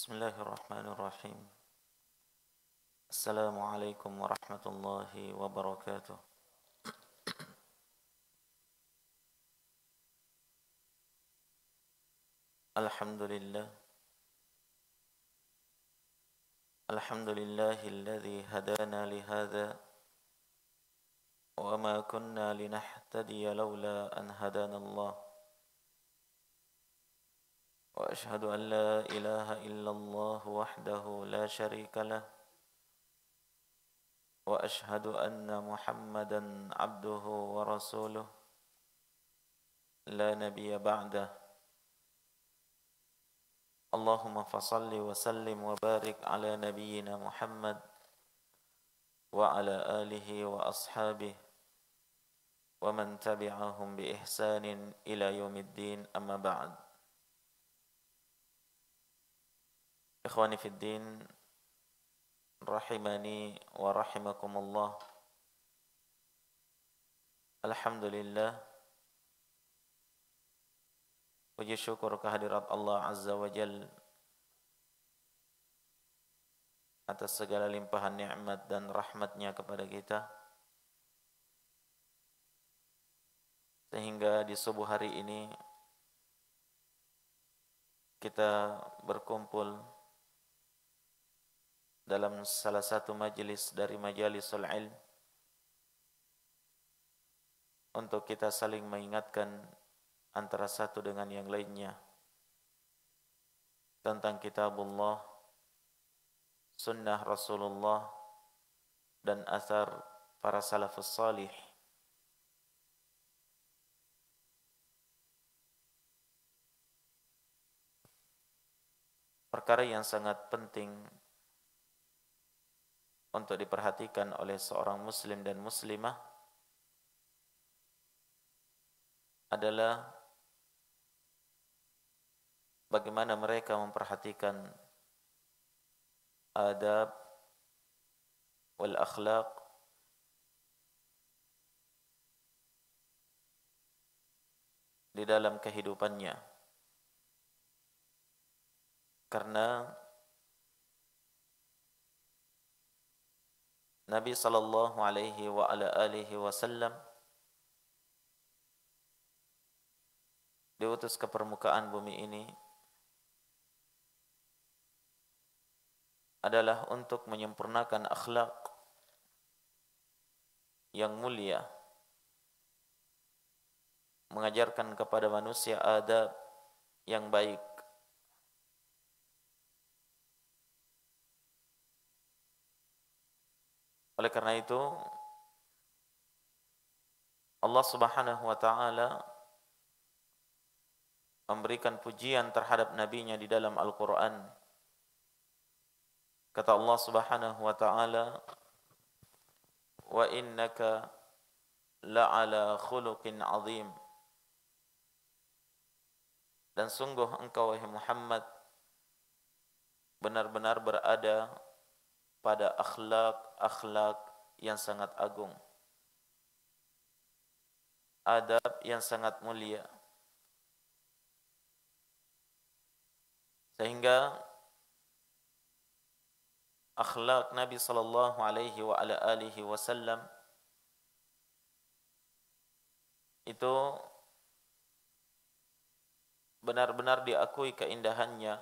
Bismillahirrahmanirrahim. Assalamualaikum warahmatullahi wabarakatuh. Alhamdulillah. Alhamdulillahilladzi hadana lihadza wa ma kunna linahtadiya laula an hadana Allah. Wa ashhadu an la ilaha illallah wahdahu la syarika lah. Wa ashhadu anna Muhammadan abduhu wa rasuluh la nabiyya ba'dah. Allahumma fasalli wa sallim wa barik ala nabiyyina Muhammad wa ala alihi wa ashabihi wa man tabi'ahum bi ihsanin ila yaumiddin, amma ba'd. Ikhwani fid din, rahimani wa rahimakumullah. Alhamdulillah, puji syukur kehadirat Allah Azza wa Jal atas segala limpahan nikmat dan rahmatnya kepada kita, sehingga di subuh hari ini kita berkumpul dalam salah satu majelis dari majalisul ilm untuk kita saling mengingatkan antara satu dengan yang lainnya tentang kitabullah, sunnah Rasulullah, dan athar para salafus salih. Perkara yang sangat penting untuk diperhatikan oleh seorang muslim dan muslimah adalah bagaimana mereka memperhatikan adab wal akhlaq di dalam kehidupannya. Karena Nabi sallallahu alaihi wa ala alihi wasallam diutus ke permukaan bumi ini adalah untuk menyempurnakan akhlak yang mulia, mengajarkan kepada manusia adab yang baik. Oleh karena itu, Allah Subhanahu wa taala memberikan pujian terhadap nabinya di dalam Al-Qur'an. Kata Allah Subhanahu wa taala, "Wa innaka la'ala khuluqin 'azim." Dan sungguh engkau wahai Muhammad benar-benar berada pada akhlak yang sangat agung, adab yang sangat mulia. Sehingga akhlak Nabi sallallahu alaihi wa ala alihi wasallam itu benar-benar diakui keindahannya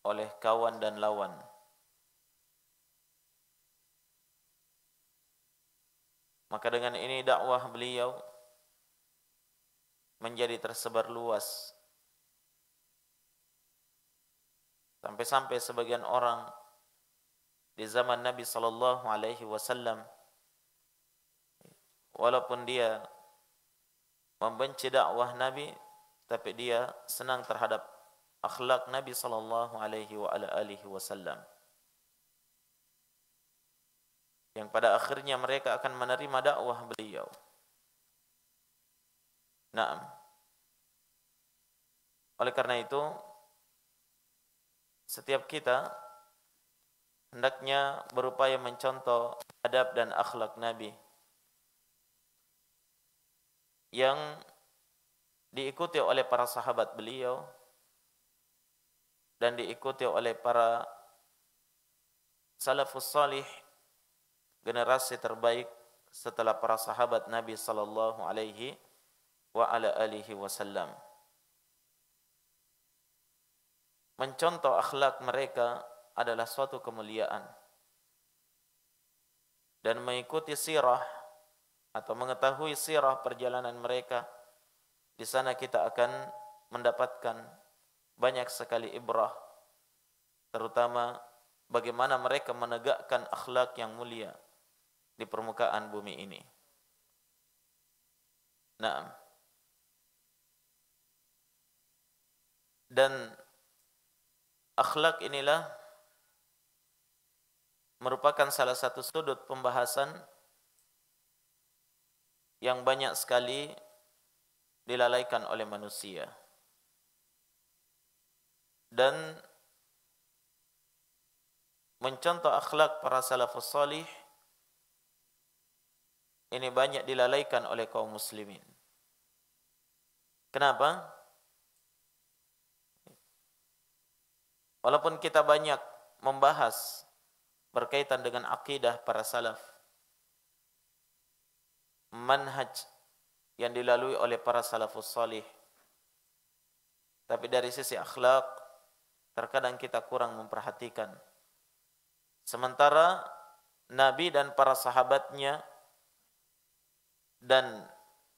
oleh kawan dan lawan. Maka dengan ini dakwah beliau menjadi tersebar luas, sampai-sampai sebagian orang di zaman Nabi sallallahu alaihi wasallam, walaupun dia membenci dakwah Nabi, tapi dia senang terhadap akhlak Nabi sallallahu alaihi wa ala alihi wasallam, yang pada akhirnya mereka akan menerima dakwah beliau. Naam. Oleh karena itu, setiap kita hendaknya berupaya mencontoh adab dan akhlak Nabi yang diikuti oleh para sahabat beliau dan diikuti oleh para salafus salih, generasi terbaik setelah para sahabat Nabi sallallahu alaihi wa ala alihi wasallam. Mencontoh akhlak mereka adalah suatu kemuliaan. Dan mengikuti sirah atau mengetahui sirah perjalanan mereka, di sana kita akan mendapatkan banyak sekali ibrah, terutama bagaimana mereka menegakkan akhlak yang mulia di permukaan bumi ini. Naam. Dan akhlak inilah merupakan salah satu sudut pembahasan yang banyak sekali dilalaikan oleh manusia. Dan mencontoh akhlak para salafus salih ini banyak dilalaikan oleh kaum muslimin. Kenapa? Walaupun kita banyak membahas berkaitan dengan akidah para salaf, manhaj yang dilalui oleh para salafus salih, tapi dari sisi akhlak terkadang kita kurang memperhatikan. Sementara Nabi dan para sahabatnya dan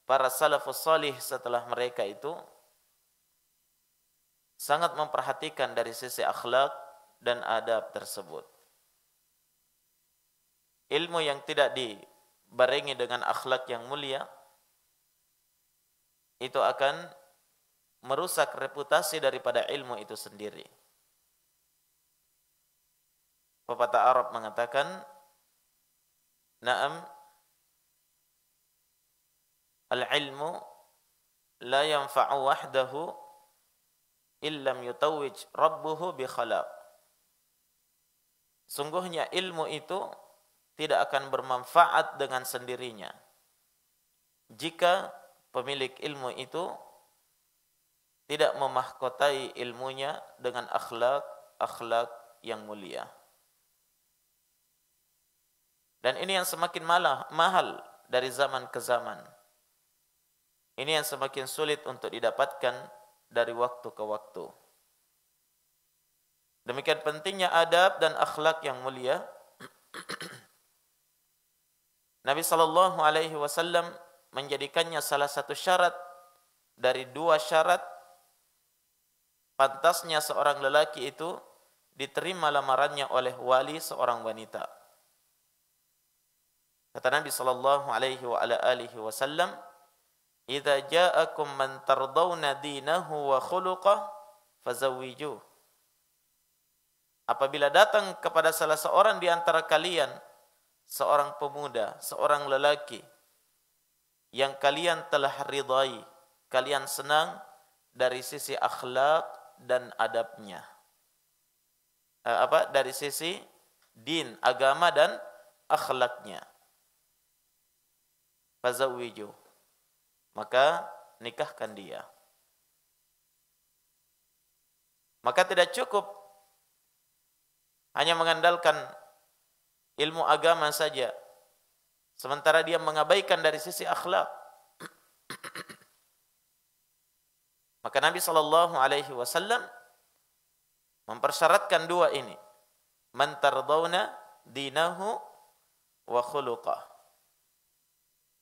para salafus salih setelah mereka itu sangat memperhatikan dari sisi akhlak dan adab tersebut. Ilmu yang tidak dibarengi dengan akhlak yang mulia itu akan merusak reputasi daripada ilmu itu sendiri. Pepatah Arab mengatakan, "Na'am, al-ilmu la yanfa'u wahdahu illam yutawwij rabbuhu bi khalaq." Sungguhnya ilmu itu tidak akan bermanfaat dengan sendirinya jika pemilik ilmu itu tidak memahkotai ilmunya dengan akhlak yang mulia. Dan ini yang semakin mahal dari zaman ke zaman. Ini yang semakin sulit untuk didapatkan dari waktu ke waktu. Demikian pentingnya adab dan akhlak yang mulia. Nabi sallallahu alaihi wasallam menjadikannya salah satu syarat dari dua syarat pantasnya seorang lelaki itu diterima lamarannya oleh wali seorang wanita. Kata Nabi sallallahu alaihi wa ala alihi wasallam, "Idza ja'akum man tardawna dinahu wa khuluquh fazawwijuh." Apabila datang kepada salah seorang di antara kalian seorang pemuda, seorang lelaki yang kalian telah ridai, kalian senang dari sisi akhlak dan adabnya. Dari sisi din, agama dan akhlaknya. Fazawwiju, maka nikahkan dia. Maka tidak cukup hanya mengandalkan ilmu agama saja, sementara dia mengabaikan dari sisi akhlak. Maka Nabi sallallahu alaihi wasallam mempersyaratkan dua ini, man tardawna dinahu wa khuluqah,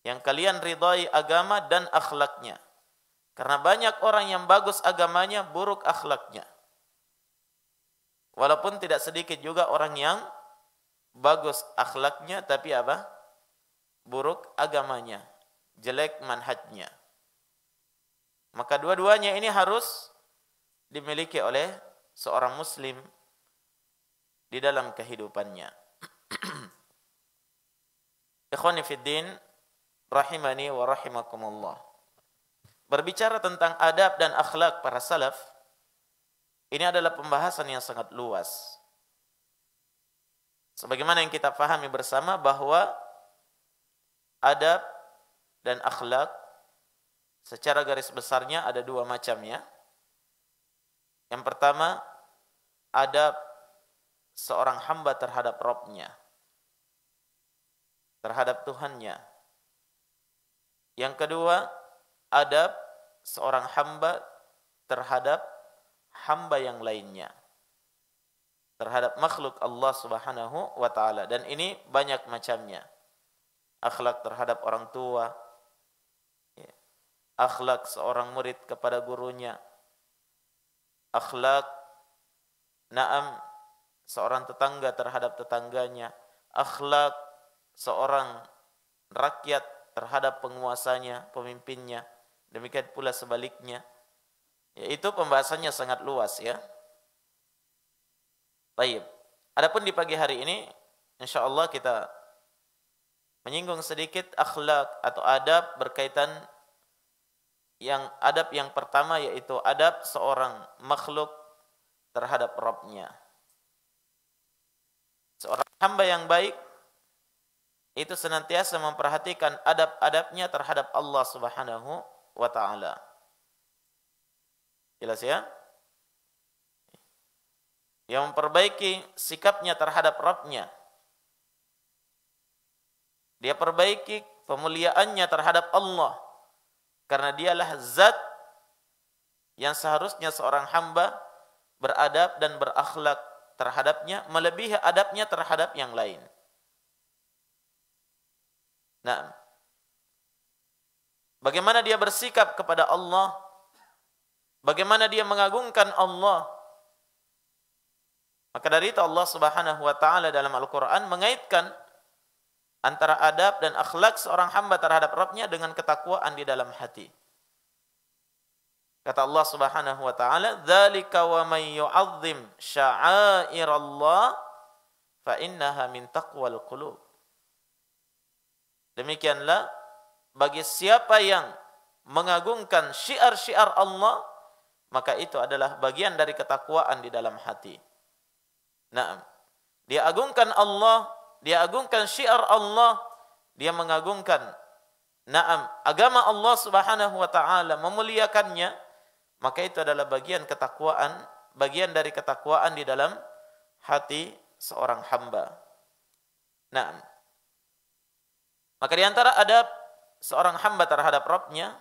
yang kalian ridai agama dan akhlaknya. Karena banyak orang yang bagus agamanya, buruk akhlaknya. Walaupun tidak sedikit juga orang yang bagus akhlaknya tapi buruk agamanya, jelek manhajnya. Maka dua-duanya ini harus dimiliki oleh seorang muslim di dalam kehidupannya. Ikhwani fid din, rahimani wa rahimakumullah. Berbicara tentang adab dan akhlak para salaf, ini adalah pembahasan yang sangat luas. Sebagaimana yang kita pahami bersama bahwa adab dan akhlak secara garis besarnya ada dua macam ya. Yang pertama, adab seorang hamba terhadap Rabb-nya, terhadap Tuhannya. Yang kedua, adab seorang hamba terhadap hamba yang lainnya, terhadap makhluk Allah Subhanahu wa taala. Dan ini banyak macamnya. Akhlak terhadap orang tua, akhlak seorang murid kepada gurunya, akhlak seorang tetangga terhadap tetangganya, akhlak seorang rakyat terhadap penguasanya, pemimpinnya, demikian pula sebaliknya. Itu pembahasannya sangat luas ya. Baik. Adapun di pagi hari ini insyaallah kita menyinggung sedikit akhlak atau adab berkaitan adab yang pertama, yaitu adab seorang makhluk terhadap Rabb-nya. Seorang hamba yang baik itu senantiasa memperhatikan adab-adabnya terhadap Allah Subhanahu wa taala. Jelas ya? Yang memperbaiki sikapnya terhadap Rabb-nya. Dia perbaiki pemuliaannya terhadap Allah, karena dialah zat yang seharusnya seorang hamba beradab dan berakhlak terhadapnya melebihi adabnya terhadap yang lain. Nah, bagaimana dia bersikap kepada Allah, bagaimana dia mengagungkan Allah. Maka dari itu Allah Subhanahu wa taala dalam Al-Qur'an mengaitkan antara adab dan akhlak seorang hamba terhadap Rabb-nya dengan ketakwaan di dalam hati. Kata Allah Subhanahu wa taala, "Dzalika wa may yu'azzim sya'airallah fa innaha min taqwal qulub." Demikianlah bagi siapa yang mengagungkan syiar-syiar Allah, maka itu adalah bagian dari ketakwaan di dalam hati. Nah, dia agungkan Allah, dia agungkan syiar Allah, dia mengagungkan agama Allah Subhanahu wa taala, memuliakannya, maka itu adalah bagian ketakwaan, bagian dari ketakwaan di dalam hati seorang hamba. Nah, maka di antara adab seorang hamba terhadap Rabb-nya,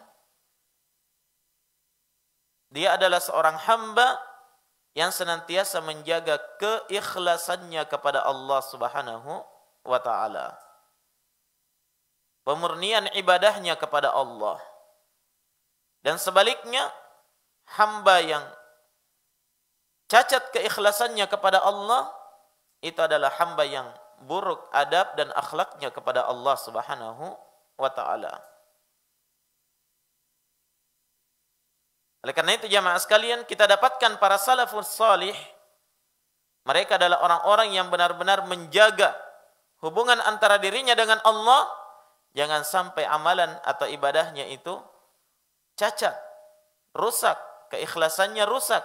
dia adalah seorang hamba yang senantiasa menjaga keikhlasannya kepada Allah Subhanahu wa taala. Pemurnian ibadahnya kepada Allah. Dan sebaliknya, hamba yang cacat keikhlasannya kepada Allah, itu adalah hamba yang buruk adab dan akhlaknya kepada Allah Subhanahu wa taala. Oleh karena itu jamaah sekalian, kita dapatkan para salafus salih, mereka adalah orang-orang yang benar-benar menjaga hubungan antara dirinya dengan Allah, jangan sampai amalan atau ibadahnya itu cacat, rusak, keikhlasannya rusak.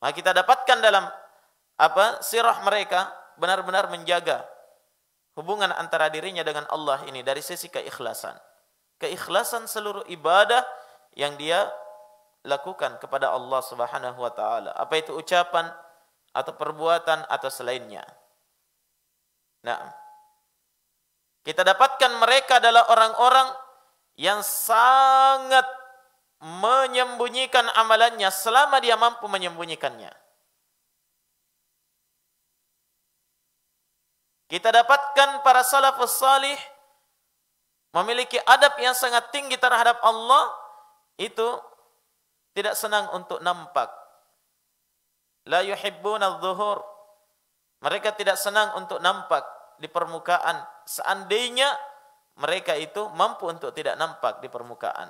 Maka kita dapatkan dalam sirah mereka benar-benar menjaga hubungan antara dirinya dengan Allah ini dari sisi keikhlasan. Keikhlasan seluruh ibadah yang dia lakukan kepada Allah Subhanahu wa taala, apa itu ucapan atau perbuatan atau selainnya. Nah, kita dapatkan mereka adalah orang-orang yang sangat menyembunyikan amalannya selama dia mampu menyembunyikannya. Kita dapatkan para salafus salih memiliki adab yang sangat tinggi terhadap Allah, itu tidak senang untuk nampak. La yuhibbuna adh-dhuhur. Mereka tidak senang untuk nampak di permukaan. Seandainya mereka itu mampu untuk tidak nampak di permukaan.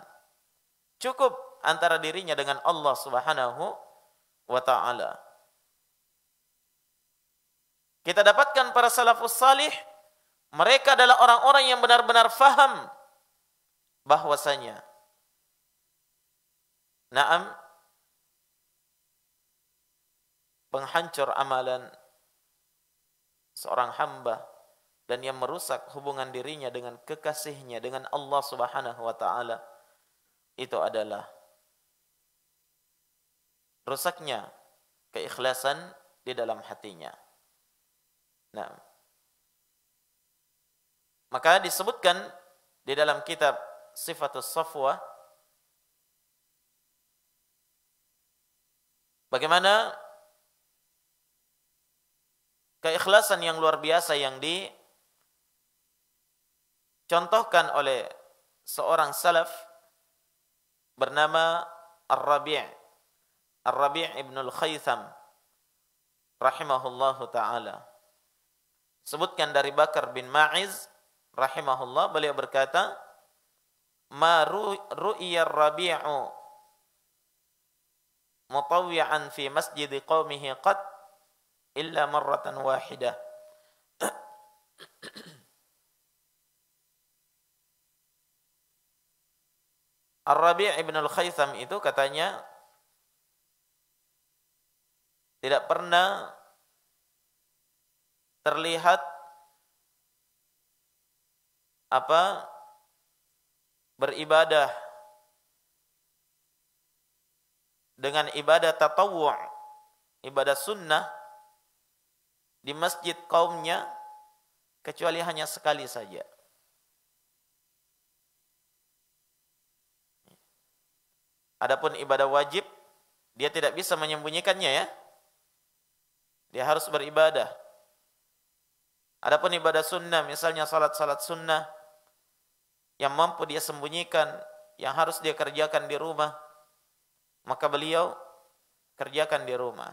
Cukup antara dirinya dengan Allah Subhanahu wa taala. Kita dapatkan para salafus salih, mereka adalah orang-orang yang benar-benar faham bahwasanya penghancur amalan seorang hamba dan yang merusak hubungan dirinya dengan kekasihnya, dengan Allah Subhanahu wa taala, itu adalah rusaknya keikhlasan di dalam hatinya. Nah, maka disebutkan di dalam kitab Sifatus Safwah bagaimana keikhlasan yang luar biasa yang dicontohkan oleh seorang salaf bernama Ar-Rabi' ibn al-Khaytham rahimahullahu ta'ala. Sebutkan dari Bakar bin Ma'iz rahimahullah, beliau berkata, "Ma ru'iya ar-Rabi'u mutawwi'an fi masjid qaumihi qad illa marratan wahidah." Ar-Rabi' ibn al-Khaytham itu katanya tidak pernah terlihat beribadah dengan ibadah tatawwu', ibadah sunnah di masjid kaumnya kecuali hanya sekali saja. Adapun ibadah wajib dia tidak bisa menyembunyikannya, ya. Dia harus beribadah. Adapun ibadah sunnah, misalnya salat-salat sunnah yang mampu dia sembunyikan, yang harus dia kerjakan di rumah, maka beliau kerjakan di rumah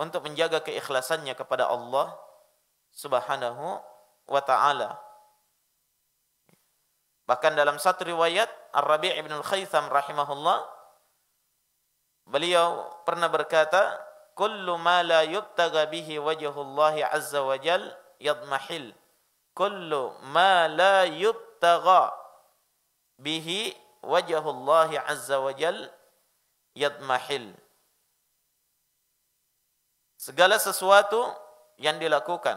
untuk menjaga keikhlasannya kepada Allah Subhanahu wa ta'ala. Bahkan dalam satu riwayat Ar-Rabi' ibn al-Khaytham rahimahullah, beliau pernah berkata, "Kullu ma la yubtaga bihi wajhullahi azza wa jal yadmahil. Kullu ma la yubtaga bihi wajhullahi azza wa jal yadmahil." Segala sesuatu yang dilakukan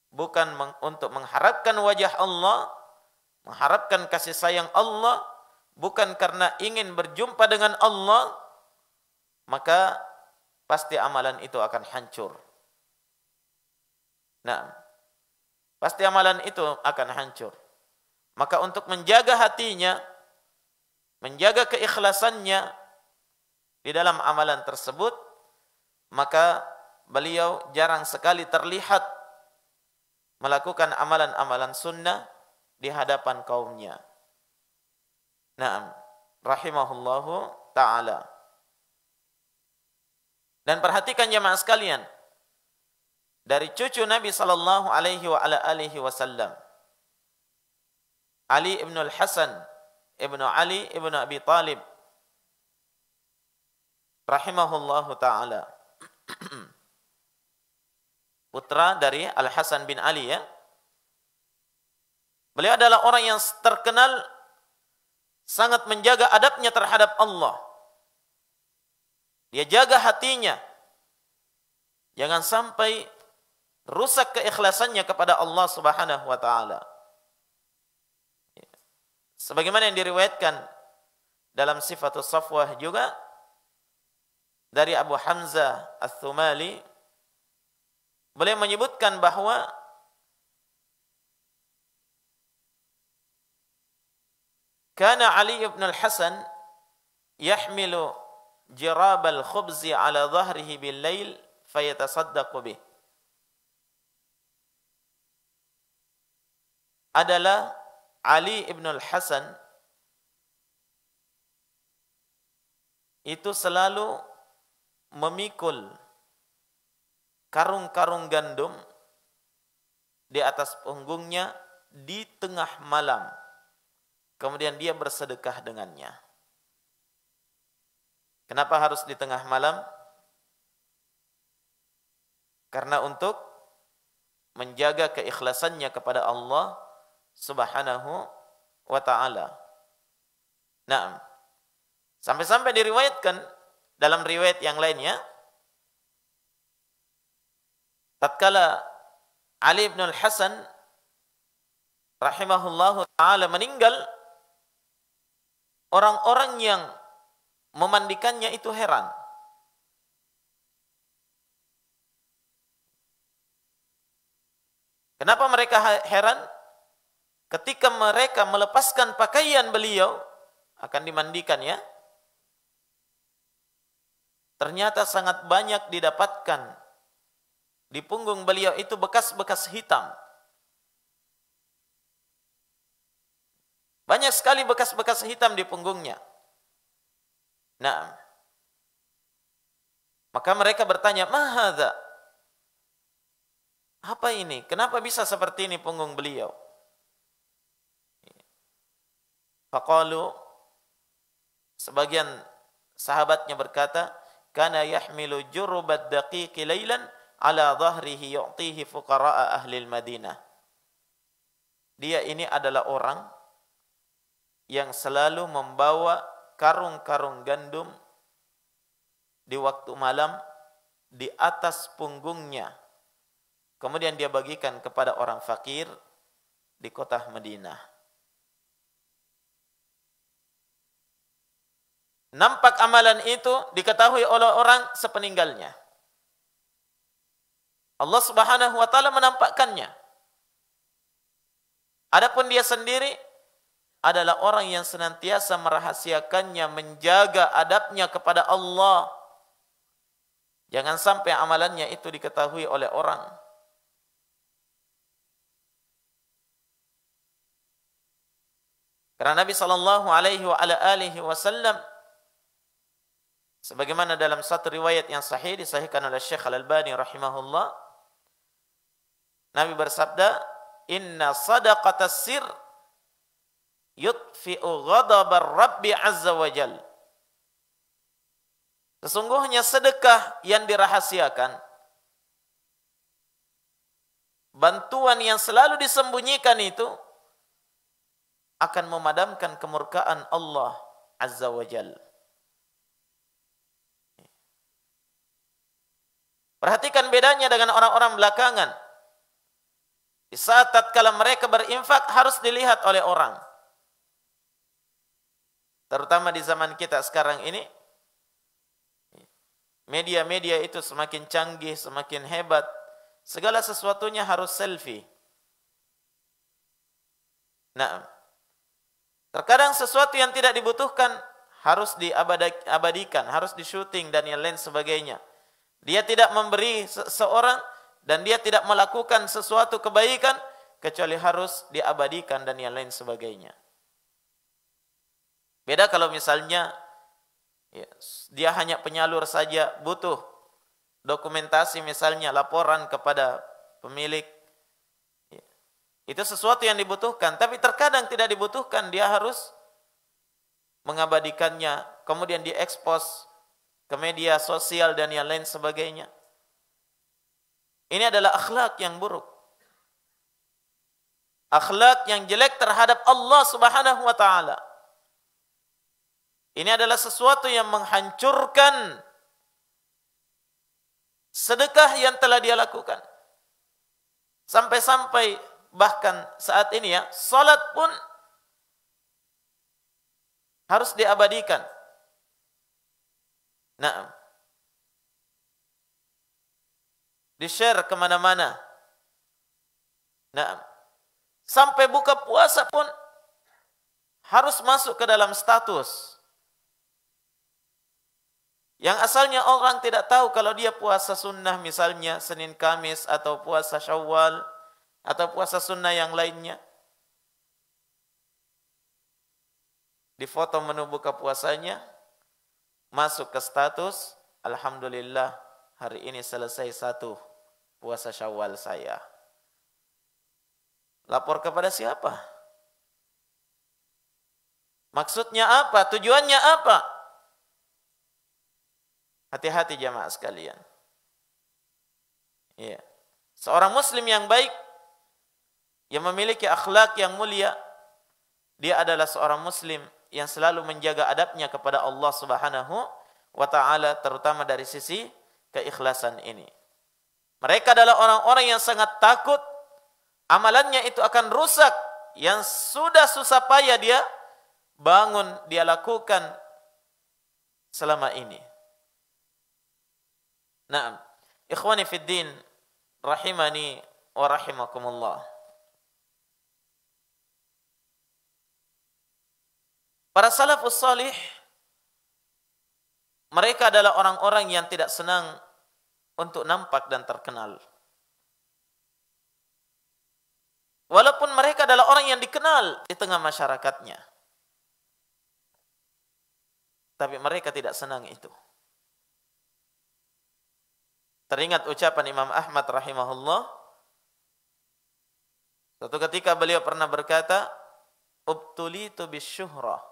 bukan untuk mengharapkan wajah Allah, mengharapkan kasih sayang Allah, bukan karena ingin berjumpa dengan Allah, maka pasti amalan itu akan hancur. Nah, pasti amalan itu akan hancur. Maka untuk menjaga hatinya, menjaga keikhlasannya di dalam amalan tersebut, maka beliau jarang sekali terlihat melakukan amalan-amalan sunnah di hadapan kaumnya. Naam, rahimahullahu ta'ala. Dan perhatikan jemaah sekalian, dari cucu Nabi sallallahu alaihi wa ala alihi wasallam, Ali ibn al-Hasan ibn Ali ibn Abi Talib rahimahullahu ta'ala, putra dari Al-Hasan bin Ali, ya. Beliau adalah orang yang terkenal sangat menjaga adabnya terhadap Allah. Dia jaga hatinya, jangan sampai rusak keikhlasannya kepada Allah Subhanahu wa ta'ala. Sebagaimana yang diriwayatkan dalam Sifatus Safwah juga dari Abu Hamzah Ats-Tsumali, beliau menyebutkan bahwa kana Ali ibn al-Hasan yahmilu jirabal khubzi ala dhahrihi bil lail fayatasaddaqu bih. Adalah Ali ibn al-Hasan itu selalu memikul karung-karung gandum di atas punggungnya di tengah malam. Kemudian dia bersedekah dengannya. Kenapa harus di tengah malam? Karena untuk menjaga keikhlasannya kepada Allah Subhanahu wa ta'ala. Nah, sampai-sampai diriwayatkan dalam riwayat yang lainnya, tatkala Ali bin al-Hasan rahimahullahu ta'ala meninggal, orang-orang yang memandikannya itu heran. Kenapa mereka heran? Ketika mereka melepaskan pakaian beliau, akan dimandikan ya, ternyata sangat banyak didapatkan di punggung beliau itu bekas-bekas hitam. Banyak sekali bekas-bekas hitam di punggungnya. Nah, maka mereka bertanya, "Ma hadza?" Apa ini? Kenapa bisa seperti ini punggung beliau? Faqalu, sebagian sahabatnya berkata, "Kana yahmilu jurubad daqiqi lailan ala dhahrihi yu'tihi fuqara'a ahli Madinah." Dia ini adalah orang yang selalu membawa karung-karung gandum di waktu malam di atas punggungnya. Kemudian dia bagikan kepada orang fakir di kota Madinah. Nampak amalan itu diketahui oleh orang sepeninggalnya. Allah Subhanahu wa taala menampakkannya. Adapun dia sendiri adalah orang yang senantiasa merahasiakannya, menjaga adabnya kepada Allah. Jangan sampai amalannya itu diketahui oleh orang. Karena Nabi sallallahu alaihi wasallam sebagaimana dalam satu riwayat yang sahih disahihkan oleh Syekh Al-Albani rahimahullah, Nabi bersabda, "Inna sadaqatas sir yutfi'u ghadabar Rabbi azza wa jal." Sesungguhnya sedekah yang dirahasiakan, bantuan yang selalu disembunyikan itu akan memadamkan kemurkaan Allah azza wa jal. Perhatikan bedanya dengan orang-orang belakangan. Di saat tatkala mereka berinfak harus dilihat oleh orang. Terutama di zaman kita sekarang ini, media-media itu semakin canggih, semakin hebat. Segala sesuatunya harus selfie. Nah, terkadang sesuatu yang tidak dibutuhkan harus diabadikan, harus di-syuting dan yang lain sebagainya. Dia tidak memberi seseorang dan dia tidak melakukan sesuatu kebaikan kecuali harus diabadikan dan yang lain sebagainya. Beda kalau misalnya ya, dia hanya penyalur saja, butuh dokumentasi misalnya laporan kepada pemilik. Ya, itu sesuatu yang dibutuhkan, tapi terkadang tidak dibutuhkan, dia harus mengabadikannya, kemudian diekspos ke media sosial dan yang lain sebagainya. Ini adalah akhlak yang buruk. Akhlak yang jelek terhadap Allah Subhanahu wa taala. Ini adalah sesuatu yang menghancurkan sedekah yang telah dia lakukan. Sampai-sampai bahkan saat ini ya, salat pun harus diabadikan. Nah, di-share kemana-mana. Nah, sampai buka puasa pun harus masuk ke dalam status. Yang asalnya orang tidak tahu kalau dia puasa sunnah misalnya Senin Kamis atau puasa Syawal atau puasa sunnah yang lainnya. Di foto menu buka puasanya, masuk ke status, alhamdulillah hari ini selesai satu puasa Syawal saya. Lapor kepada siapa? Maksudnya apa? Tujuannya apa? Hati-hati jamaah sekalian. Ya. Seorang muslim yang baik, yang memiliki akhlak yang mulia, dia adalah seorang muslim yang selalu menjaga adabnya kepada Allah Subhanahu wa taala, terutama dari sisi keikhlasan ini. Mereka adalah orang-orang yang sangat takut amalannya itu akan rusak, yang sudah susah payah dia bangun, dia lakukan selama ini. Naam, ikhwani fid din, rahimani wa rahimakumullah. Para salafus salih, mereka adalah orang-orang yang tidak senang untuk nampak dan terkenal. Walaupun mereka adalah orang yang dikenal di tengah masyarakatnya, tapi mereka tidak senang itu. Teringat ucapan Imam Ahmad rahimahullah, suatu ketika beliau pernah berkata, "Ubtulitu bisyuhrah."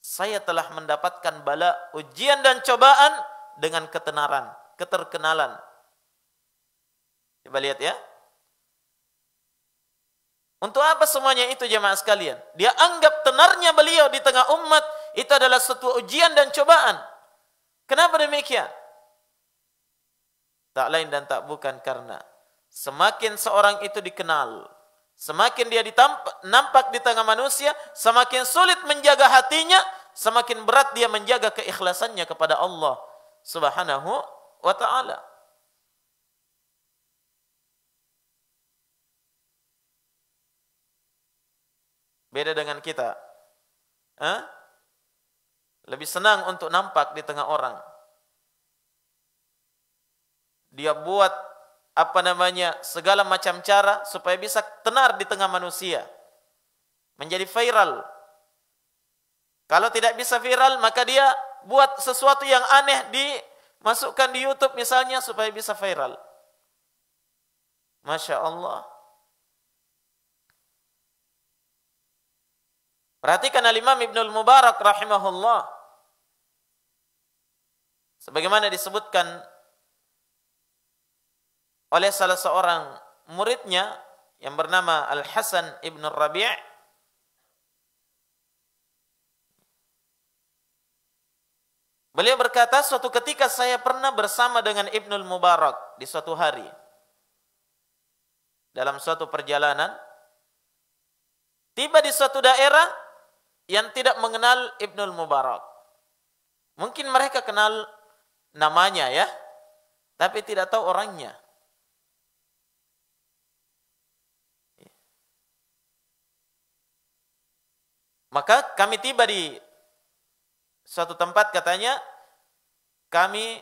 Saya telah mendapatkan bala, ujian dan cobaan dengan ketenaran, keterkenalan. Coba lihat ya. Untuk apa semuanya itu jemaah sekalian? Dia anggap tenarnya beliau di tengah umat itu adalah suatu ujian dan cobaan. Kenapa demikian? Tak lain dan tak bukan karena semakin seorang itu dikenal, semakin dia nampak di tengah manusia, semakin sulit menjaga hatinya, semakin berat dia menjaga keikhlasannya kepada Allah Subhanahu wa ta'ala. Beda dengan kita. Lebih senang untuk nampak di tengah orang. Dia buat segala macam cara supaya bisa tenar di tengah manusia, menjadi viral. Kalau tidak bisa viral, maka dia buat sesuatu yang aneh, dimasukkan di YouTube misalnya supaya bisa viral. Masya Allah. Perhatikan Al-Imam Ibnul Mubarak rahimahullah, sebagaimana disebutkan oleh salah seorang muridnya yang bernama Al-Hasan Ibn Rabi'. Beliau berkata, suatu ketika saya pernah bersama dengan Ibnul Mubarak di suatu hari. Dalam suatu perjalanan, tiba di suatu daerah yang tidak mengenal Ibnul Mubarak. Mungkin mereka kenal namanya ya, tapi tidak tahu orangnya. Maka kami tiba di suatu tempat, katanya kami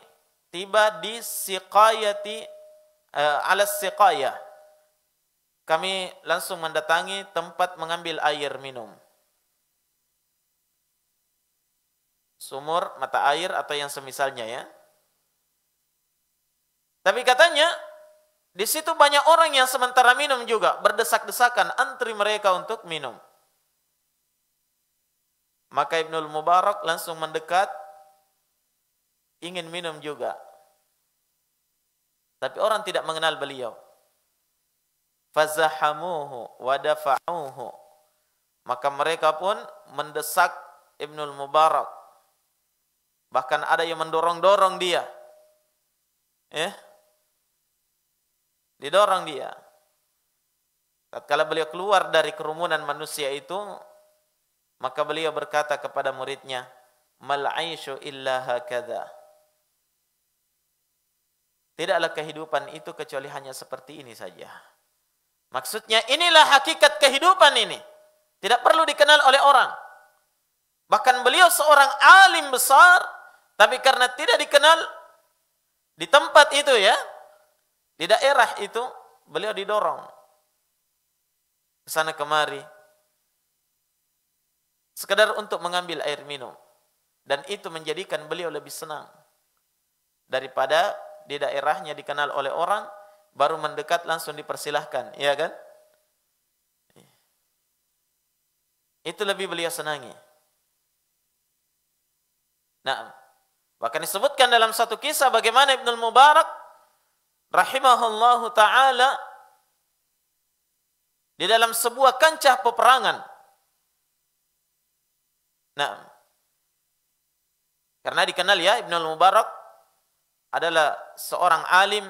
tiba di siqayati ala siqayah. Kami langsung mendatangi tempat mengambil air minum. Sumur, mata air atau yang semisalnya ya. Tapi katanya di situ banyak orang yang sementara minum juga, berdesak-desakan antri mereka untuk minum. Maka Ibnul Mubarak langsung mendekat, ingin minum juga. Tapi orang tidak mengenal beliau. Fazahamuhu wa dafa'uhu. Maka mereka pun mendesak Ibnul Mubarak. Bahkan ada yang mendorong-dorong dia. Didorong dia. Tatkala beliau keluar dari kerumunan manusia itu, maka beliau berkata kepada muridnya, "Mal 'aisyu illa hakadha." Tidaklah kehidupan itu kecuali hanya seperti ini saja. Maksudnya inilah hakikat kehidupan ini. Tidak perlu dikenal oleh orang. Bahkan beliau seorang alim besar, tapi karena tidak dikenal di tempat itu ya, di daerah itu, beliau didorong ke sana kemari, sekadar untuk mengambil air minum. Dan itu menjadikan beliau lebih senang daripada di daerahnya dikenal oleh orang, baru mendekat langsung dipersilahkan, ya kan? Itu lebih beliau senangi. Nah, bahkan disebutkan dalam satu kisah bagaimana Ibnul Mubarak rahimahullahu ta'ala di dalam sebuah kancah peperangan. Nah, karena dikenal ya, Ibnul Mubarak adalah seorang alim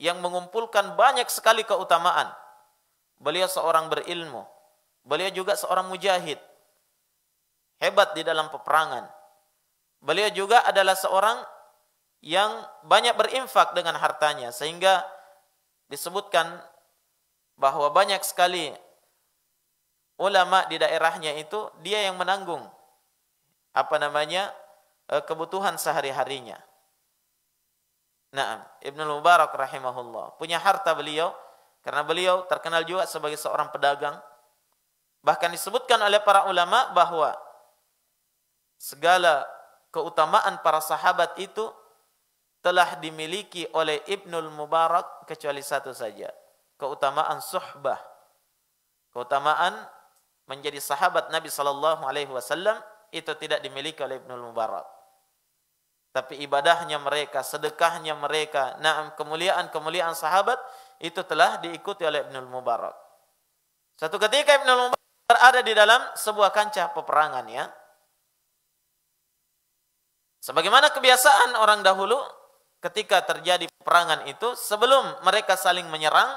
yang mengumpulkan banyak sekali keutamaan. Beliau seorang berilmu. Beliau juga seorang mujahid. Hebat di dalam peperangan. beliau juga adalah seorang yang banyak berinfak dengan hartanya, sehingga disebutkan bahwa banyak sekali ulama di daerahnya itu dia yang menanggung kebutuhan sehari-harinya. Nah, Ibnul Mubarak rahimahullah punya harta beliau karena beliau terkenal juga sebagai seorang pedagang. Bahkan disebutkan oleh para ulama bahwa segala keutamaan para sahabat itu telah dimiliki oleh Ibnul Mubarak kecuali satu saja, keutamaan suhbah, keutamaan menjadi sahabat Nabi sallallahu alaihi wasallam itu tidak dimiliki oleh Ibnul Mubarak. Tapi ibadahnya mereka, sedekahnya mereka, kemuliaan sahabat itu telah diikuti oleh Ibnul Mubarak. Suatu ketika Ibnul Mubarak berada di dalam sebuah kancah peperangan, ya. Sebagaimana kebiasaan orang dahulu, ketika terjadi peperangan itu, sebelum mereka saling menyerang,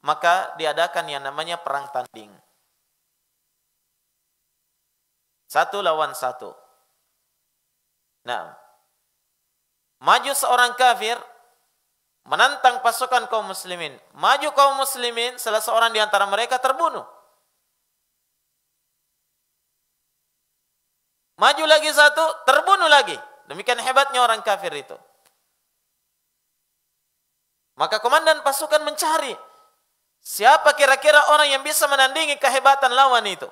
maka diadakan yang namanya perang tanding. 1 lawan 1. Nah, maju seorang kafir menantang pasukan kaum muslimin. Maju kaum muslimin, salah seorang di antara mereka terbunuh. Maju lagi satu, terbunuh lagi. Demikian hebatnya orang kafir itu. Maka komandan pasukan mencari siapa kira-kira orang yang bisa menandingi kehebatan lawan itu.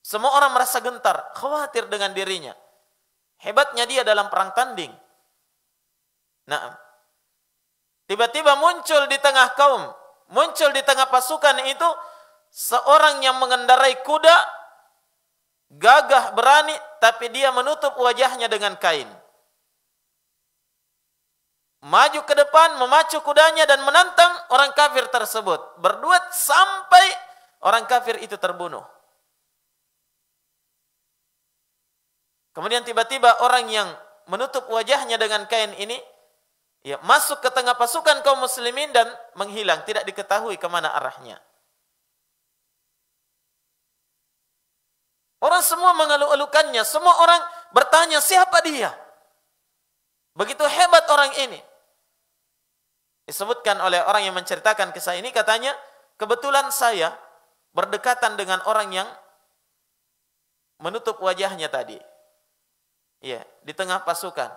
Semua orang merasa gentar, khawatir dengan dirinya. Hebatnya dia dalam perang tanding. Nah, tiba-tiba muncul di tengah kaum, muncul di tengah pasukan itu seorang yang mengendarai kuda, gagah berani, tapi dia menutup wajahnya dengan kain. Maju ke depan, memacu kudanya dan menantang orang kafir tersebut. Berduet sampai orang kafir itu terbunuh. Kemudian tiba-tiba orang yang menutup wajahnya dengan kain ini ya masuk ke tengah pasukan kaum muslimin dan menghilang, tidak diketahui kemana arahnya. Orang semua mengeluh-elukannya, semua orang bertanya siapa dia. Begitu hebat orang ini. Disebutkan oleh orang yang menceritakan kisah ini, katanya, kebetulan saya berdekatan dengan orang yang menutup wajahnya tadi. Ya, di tengah pasukan.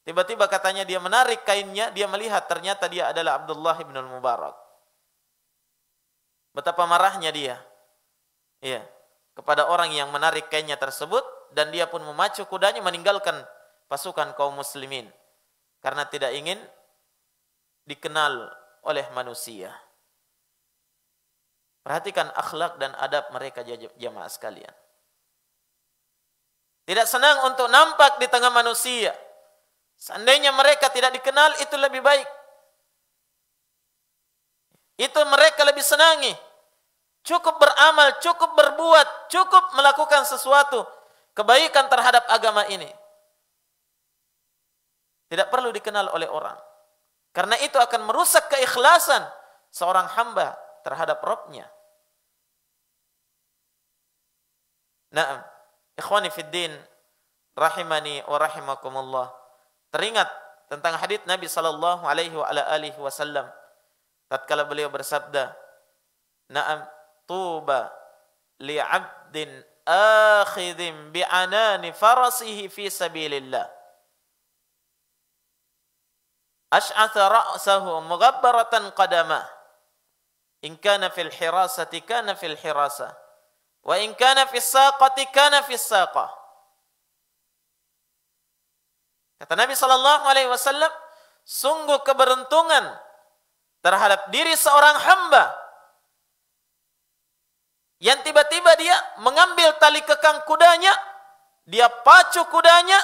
Tiba-tiba katanya dia menarik kainnya, dia melihat ternyata dia adalah Abdullah bin Mubarak. Betapa marahnya dia. Ya, kepada orang yang menarik kainnya tersebut, dan dia pun memacu kudanya meninggalkan pasukan kaum muslimin karena tidak ingin dikenal oleh manusia. Perhatikan akhlak dan adab mereka jamaah sekalian. Tidak senang untuk nampak di tengah manusia. Seandainya mereka tidak dikenal, itu lebih baik. Itu mereka lebih senangi. Cukup beramal, cukup berbuat, cukup melakukan sesuatu kebaikan terhadap agama ini. Tidak perlu dikenal oleh orang. Karena itu akan merusak keikhlasan seorang hamba terhadap Rabb-Nya. Naam, ikhwani fid din, rahimani wa rahimakumullah. Teringat tentang hadits Nabi sallallahu alaihi wa ala alihi wasallam tatkala beliau bersabda, "Na'am, tuba li 'abdin akhidhin bi 'anani farasihi fi sabilillah. Ash'atha ra'sahu mughabbaratan qadamah. In kana fil hirasati kana fil hirasah. Wa in kana fis saqati kana fis saqah." Kata Nabi sallallahu alaihi wasallam, sungguh keberuntungan terhadap diri seorang hamba yang tiba-tiba dia mengambil tali kekang kudanya, dia pacu kudanya,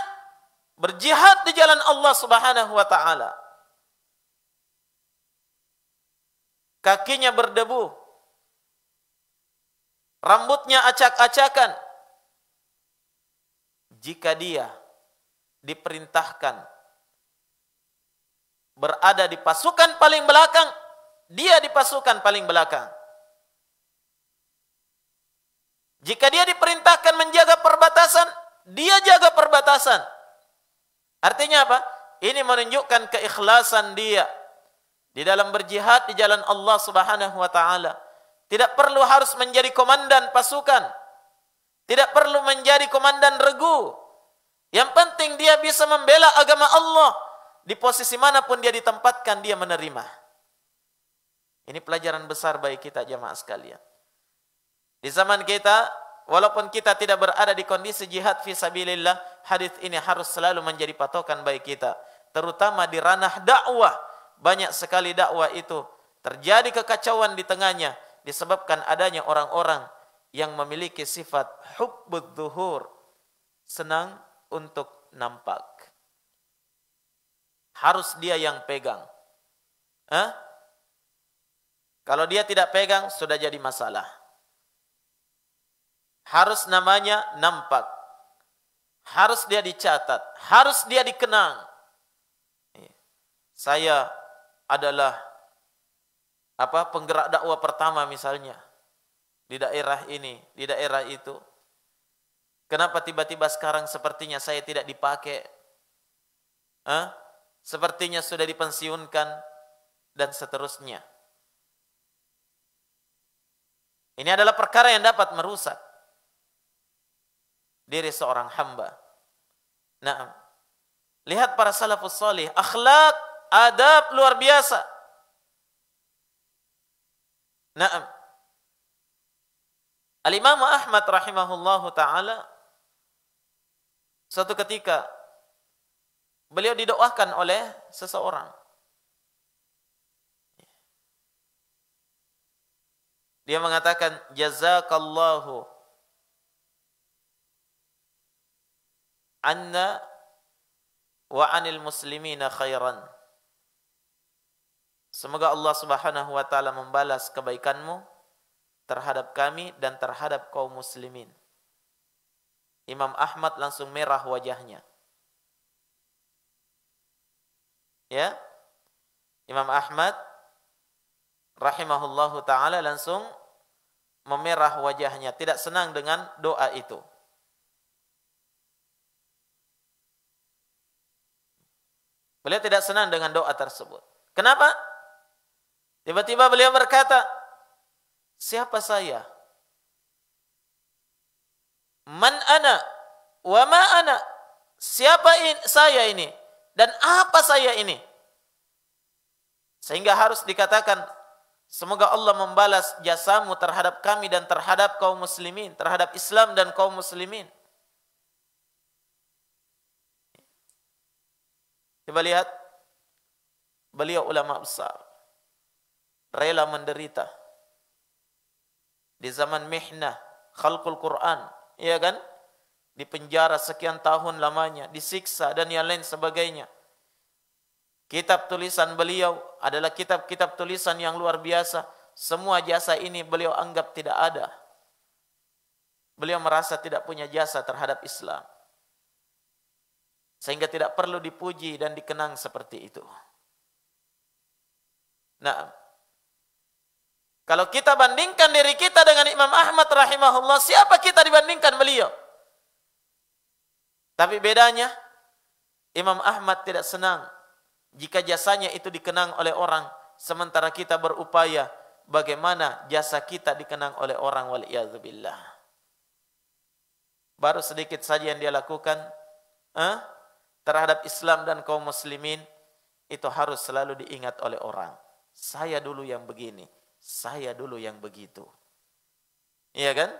berjihad di jalan Allah Subhanahu wa taala. Kakinya berdebu, rambutnya acak-acakan. Jika dia diperintahkan berada di pasukan paling belakang, dia di pasukan paling belakang. Jika dia diperintahkan menjaga perbatasan, dia jaga perbatasan. Artinya apa? Ini menunjukkan keikhlasan dia di dalam berjihad di jalan Allah Subhanahu wa taala. Tidak perlu harus menjadi komandan pasukan. Tidak perlu menjadi komandan regu. Yang penting dia bisa membela agama Allah. Di posisi manapun dia ditempatkan, dia menerima. Ini pelajaran besar bagi kita jamaah sekalian. Di zaman kita, walaupun kita tidak berada di kondisi jihad fi sabilillah, hadis ini harus selalu menjadi patokan bagi kita. Terutama di ranah dakwah. Banyak sekali dakwah itu terjadi kekacauan di tengahnya disebabkan adanya orang-orang yang memiliki sifat hubbud zuhur, senang untuk nampak. Harus dia yang pegang. Kalau dia tidak pegang, sudah jadi masalah. Harus namanya nampak. Harus dia dicatat. Harus dia dikenang. Saya adalah penggerak dakwah pertama misalnya di daerah ini, di daerah itu. Kenapa tiba-tiba sekarang sepertinya saya tidak dipakai? Sepertinya sudah dipensiunkan dan seterusnya. Ini adalah perkara yang dapat merusak diri seorang hamba. Nah, lihat para salafus salih, akhlak, adab luar biasa. Naam. Al-Imam Ahmad rahimahullahu ta'ala suatu ketika beliau didoakan oleh seseorang. Dia mengatakan, jazakallahu anna wa anil muslimina khairan. Semoga Allah Subhanahu wa taala membalas kebaikanmu terhadap kami dan terhadap kaum muslimin. Imam Ahmad langsung merah wajahnya. Ya. Imam Ahmad rahimahullahu taala langsung memerah wajahnya, tidak senang dengan doa itu. Beliau tidak senang dengan doa tersebut. Kenapa? Tiba-tiba beliau berkata, siapa saya? Man ana wa ma ana? Siapa saya ini? Dan apa saya ini? Sehingga harus dikatakan, semoga Allah membalas jasamu terhadap kami dan terhadap kaum muslimin, terhadap Islam dan kaum muslimin. Coba lihat, beliau ulama besar, rela menderita di zaman mihnah, khalqul Quran, iya kan? Di penjara sekian tahun lamanya, disiksa dan yang lain sebagainya. Kitab tulisan beliau adalah kitab-kitab tulisan yang luar biasa. Semua jasa ini beliau anggap tidak ada. Beliau merasa tidak punya jasa terhadap Islam. Sehingga tidak perlu dipuji dan dikenang seperti itu. Nah, kalau kita bandingkan diri kita dengan Imam Ahmad rahimahullah, siapa kita dibandingkan beliau? Tapi bedanya, Imam Ahmad tidak senang jika jasanya itu dikenang oleh orang, sementara kita berupaya bagaimana jasa kita dikenang oleh orang, waliyadzubillah. Baru sedikit saja yang dia lakukan terhadap Islam dan kaum muslimin, itu harus selalu diingat oleh orang. Saya dulu yang begini, saya dulu yang begitu. Iya kan?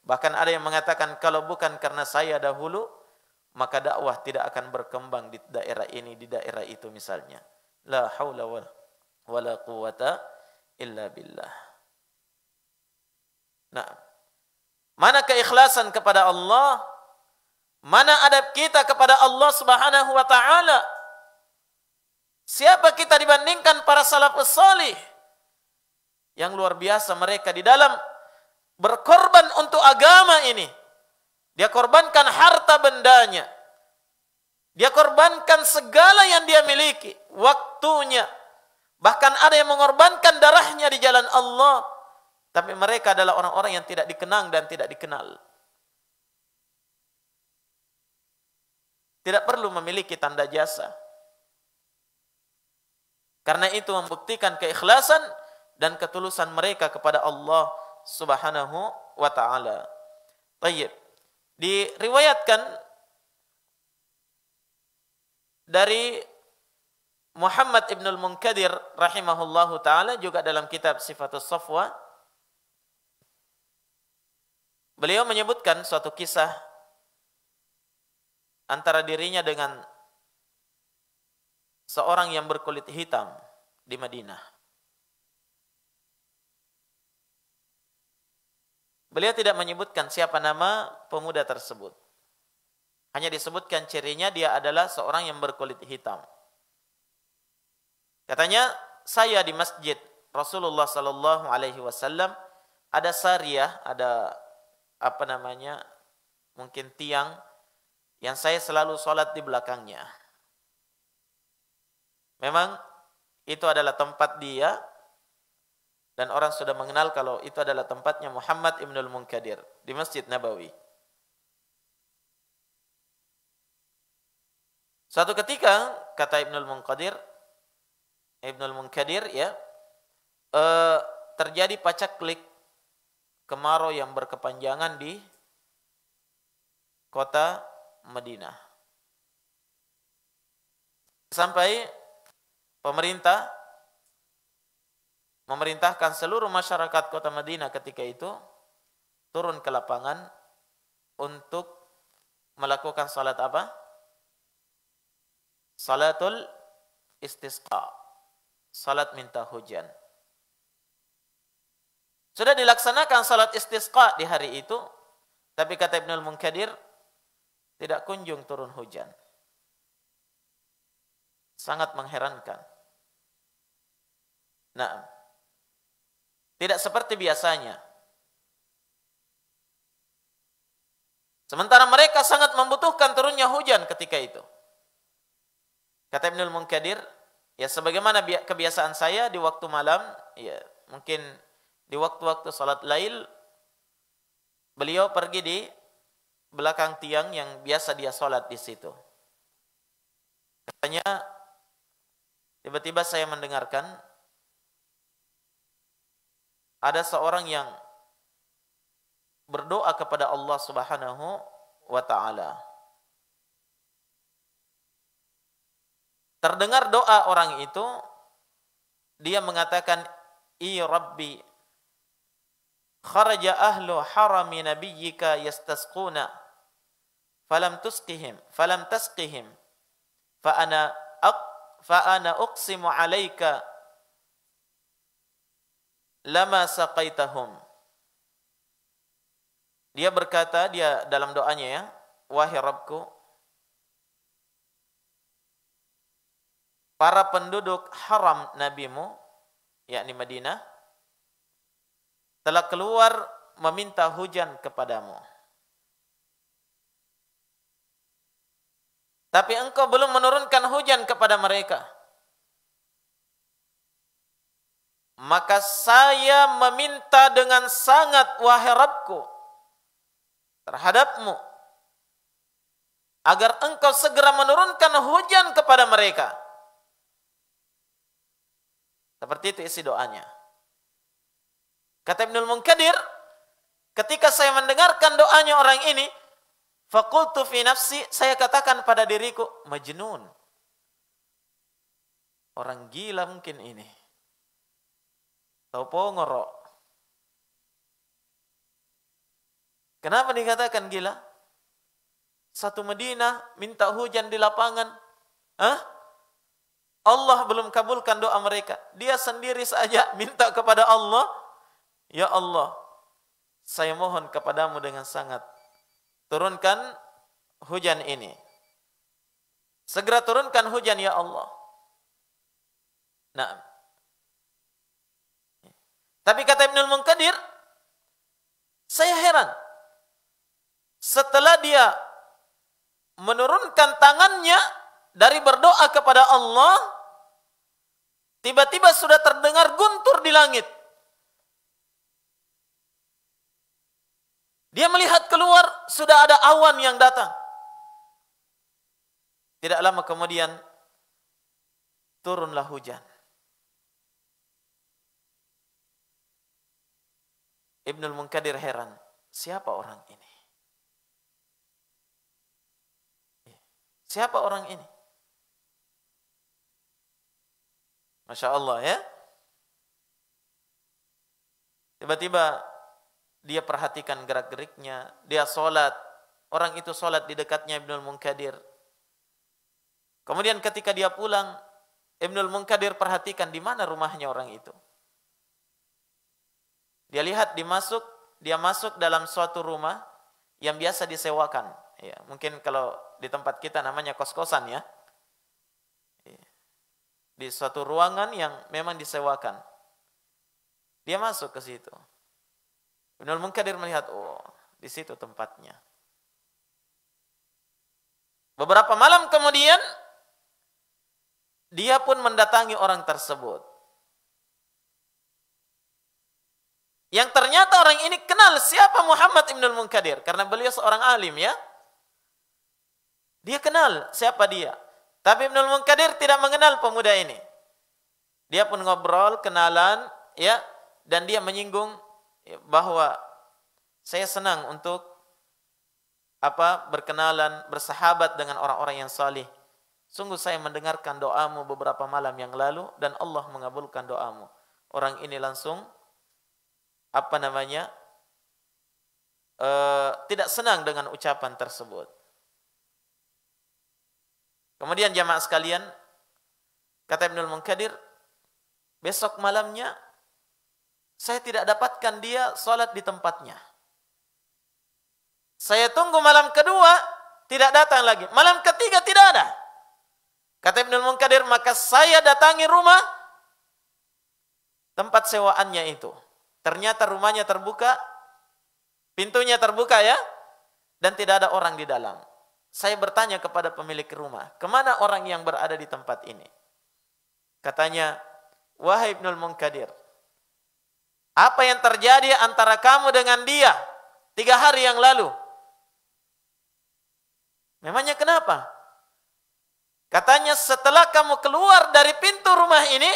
Bahkan ada yang mengatakan, kalau bukan karena saya dahulu, maka dakwah tidak akan berkembang di daerah ini, di daerah itu misalnya. La haula wala quwata illa billah. Nah, mana keikhlasan kepada Allah? Mana adab kita kepada Allah Subhanahu wa taala? Siapa kita dibandingkan para salafus salih yang luar biasa mereka di dalam berkorban untuk agama ini. Dia korbankan harta bendanya. Dia korbankan segala yang dia miliki, waktunya. Bahkan ada yang mengorbankan darahnya di jalan Allah. Tapi mereka adalah orang-orang yang tidak dikenang dan tidak dikenal. Tidak perlu memiliki tanda jasa. Karena itu membuktikan keikhlasan dan ketulusan mereka kepada Allah Subhanahu wa taala. Baik. Diriwayatkan dari Muhammad ibn al-Munkadir rahimahullahu taala juga dalam kitab Sifatus Safwa, beliau menyebutkan suatu kisah antara dirinya dengan seorang yang berkulit hitam di Madinah. Beliau tidak menyebutkan siapa nama pemuda tersebut. Hanya disebutkan cirinya dia adalah seorang yang berkulit hitam. Katanya, saya di masjid Rasulullah sallallahu alaihi wasallam ada sariyah, ada mungkin tiang yang saya selalu sholat di belakangnya. Memang itu adalah tempat dia, dan orang sudah mengenal kalau itu adalah tempatnya Muhammad ibn al-Munkadir di Masjid Nabawi. Suatu ketika, kata Ibn al-Munkadir ya, terjadi pacaklik kemarau yang berkepanjangan di kota Madinah. Sampai pemerintah memerintahkan seluruh masyarakat kota Madinah ketika itu turun ke lapangan untuk melakukan salat apa? Salatul istisqa. Salat minta hujan. Sudah dilaksanakan salat istisqa di hari itu, tapi kata Ibnu al-Munkadir tidak kunjung turun hujan. Sangat mengherankan. Nah, tidak seperti biasanya. Sementara mereka sangat membutuhkan turunnya hujan ketika itu. Kata Ibnu al-Munkadir, ya sebagaimana kebiasaan saya di waktu malam, ya mungkin di waktu-waktu salat lail, beliau pergi di belakang tiang yang biasa dia salat di situ. Katanya, tiba-tiba saya mendengarkan ada seorang yang berdoa kepada Allah Subhanahu wa taala. Terdengar doa orang itu, dia mengatakan, "I Rabbi, kharaja ahlu harami nabiyyika yastasquna, falam tasqihim, fa ana uqsimu alaika lama saqaitahum." Dia berkata, dia dalam doanya ya, "Wahai Rabbku, para penduduk haram nabimu, yakni Madinah, telah keluar meminta hujan kepadamu. Tapi engkau belum menurunkan hujan kepada mereka. Maka saya meminta dengan sangat, wahai Rabbku, terhadapmu, agar engkau segera menurunkan hujan kepada mereka." Seperti itu isi doanya. Kata Ibnu al-Munkadir, ketika saya mendengarkan doanya orang ini, faqultu fi nafsi, saya katakan pada diriku, majnun. Orang gila mungkin ini. Taupo ngorok. Kenapa dikatakan gila? Satu Madinah minta hujan di lapangan. Hah? Allah belum kabulkan doa mereka. Dia sendiri saja minta kepada Allah, "Ya Allah, saya mohon kepadamu dengan sangat, turunkan hujan ini. Segera turunkan hujan ya Allah." Nah, tapi kata Ibnu al-Munkadir, saya heran. Setelah dia menurunkan tangannya dari berdoa kepada Allah, tiba-tiba sudah terdengar guntur di langit. Dia melihat keluar, sudah ada awan yang datang. Tidak lama kemudian turunlah hujan. Ibnul Munkadir heran, siapa orang ini? Siapa orang ini? Masya Allah ya. Tiba-tiba dia perhatikan gerak-geriknya, dia sholat. Orang itu sholat di dekatnya Ibnul Munkadir. Kemudian ketika dia pulang, Ibnul Munkadir perhatikan di mana rumahnya orang itu. Dia lihat dia masuk dalam suatu rumah yang biasa disewakan. Ya, mungkin kalau di tempat kita namanya kos-kosan ya. Di suatu ruangan yang memang disewakan. Dia masuk ke situ. Ibnul Munkadir melihat, oh, di situ tempatnya. Beberapa malam kemudian, dia pun mendatangi orang tersebut. Yang ternyata orang ini kenal siapa Muhammad Ibnul Munkadir. Karena beliau seorang alim ya. Dia kenal siapa dia. Tapi Ibnul Munkadir tidak mengenal pemuda ini. Dia pun ngobrol, kenalan, ya, dan dia menyinggung bahwa saya senang untuk berkenalan, bersahabat dengan orang-orang yang salih. Sungguh saya mendengarkan doamu beberapa malam yang lalu dan Allah mengabulkan doamu. Orang ini langsung tidak senang dengan ucapan tersebut. Kemudian jamaah sekalian, kata Ibnul Munkadir, besok malamnya saya tidak dapatkan dia sholat di tempatnya. Saya tunggu malam kedua, tidak datang lagi. Malam ketiga tidak ada. Kata Ibnul Munkadir, maka saya datangi rumah tempat sewaannya itu. Ternyata rumahnya terbuka, pintunya terbuka ya, dan tidak ada orang di dalam. Saya bertanya kepada pemilik rumah, kemana orang yang berada di tempat ini? Katanya, wahai Ibnul Munkadir, apa yang terjadi antara kamu dengan dia 3 hari yang lalu? Memangnya kenapa? Katanya setelah kamu keluar dari pintu rumah ini,